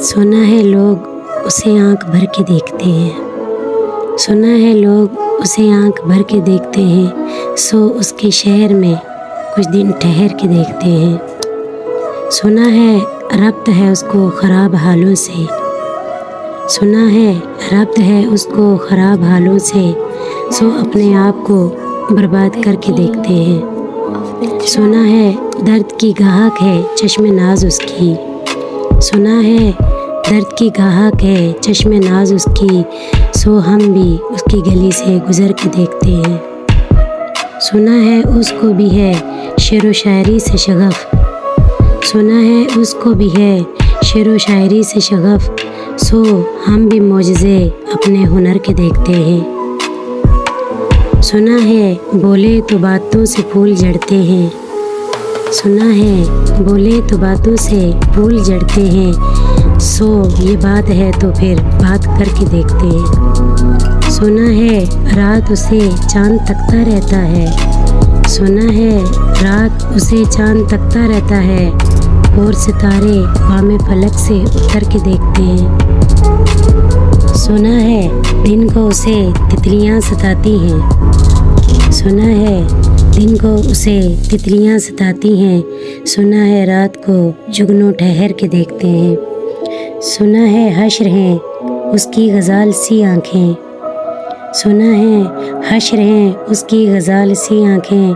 सुना है लोग उसे आंख भर के देखते हैं, सुना है लोग उसे आंख भर के देखते हैं, सो उसके शहर में कुछ दिन ठहर के देखते हैं। सुना है रब्त है उसको ख़राब हालों से, सुना है रब्त है उसको ख़राब हालों से, सो अपने आप को बर्बाद करके देखते हैं। सुना है दर्द की गाहक है चश्मे नाज उसकी, सुना है दर्द की गाहक है चश्मे नाज उसकी, सो हम भी उसकी गली से गुज़र के देखते हैं। सुना है उसको भी है शेर व शायरी से शगफ़, सुना है उसको भी है शेर व शायरी से शगफ़, सो हम भी मोजज़े अपने हुनर के देखते हैं। सुना है बोले तो बातों से फूल जड़ते हैं, सुना है बोले तो बातों से फूल जड़ते हैं, सो ये बात है तो फिर बात करके देखते हैं। सुना है रात उसे चांद तकता रहता है, सुना है रात उसे चांद तकता रहता है, और सितारे बामे फलक से उतर के देखते हैं। सुना है दिन को उसे तितलियां सताती हैं, सुना है दिन को उसे तितलियां सताती हैं, सुना है रात को जुगनू ठहर के देखते हैं। सुना है हश्र हैं उसकी गज़ाल सी आँखें, सुना है हश्र हैं उसकी गज़ाल सी आँखें,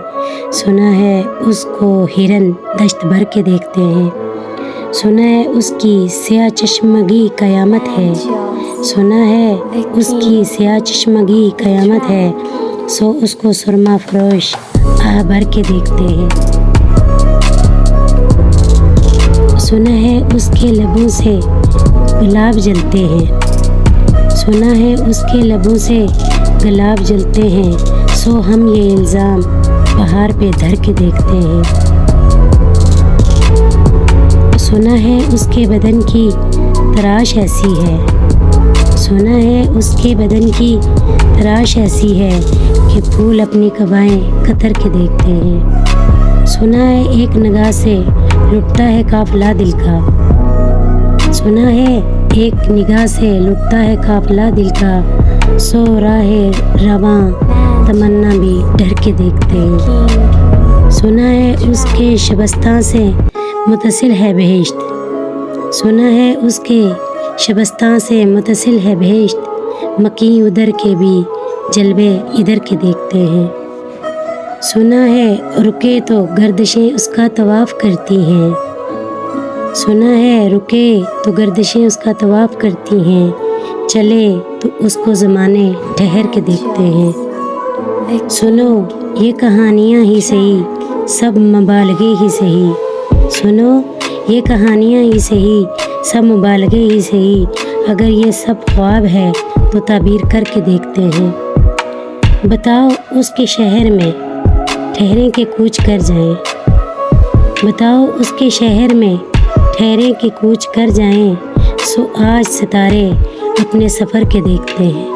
सुना है उसको हिरन दश्त भर के देखते हैं। सुना है उसकी स्याह चश्मगी क़यामत है, सुना है उसकी स्याह चश्मगी क़यामत है, सो उसको सुरमा फरोश आह भर के देखते हैं। सुना है उसके लबों से गुलाब जलते हैं, सुना है उसके लबों से गुलाब जलते हैं, सो हम ये इल्ज़ाम पहाड़ पे धर के देखते हैं। सुना है उसके बदन की तराश ऐसी है, सुना है उसके बदन की तराश ऐसी है कि फूल अपनी कबाएं कतर के देखते हैं। सुना है एक निगाह से लुटता है काफ़िला दिल का, सुना है एक निगाह से लुटता है काफ़िला दिल का, सो राहे रवां तमन्ना भी डर के देखते हैं। सुना है उसके शबस्तां से मुतसिल है बहिश्त, सुना है उसके शबस्तां से मुतसिल है बहिश्त, मकी उधर के भी जलवे इधर के देखते हैं। सुना है रुके तो गर्दिशें उसका तवाफ़ करती हैं, सुना है रुके तो गर्दिशें उसका तवाफ़ करती हैं, चले तो उसको ज़माने ठहर के देखते हैं। सुनो ये कहानियाँ ही सही सब मुबालगे ही सही, सुनो ये कहानियाँ ही सही सब मुबालगे ही सही, अगर ये सब ख्वाब है तो ताबीर करके देखते हैं। बताओ उसके शहर में ठहरें के कूच कर जाएं, बताओ उसके शहर में ठहरें के कूच कर जाएं, सो आज सितारे अपने सफ़र के देखते हैं।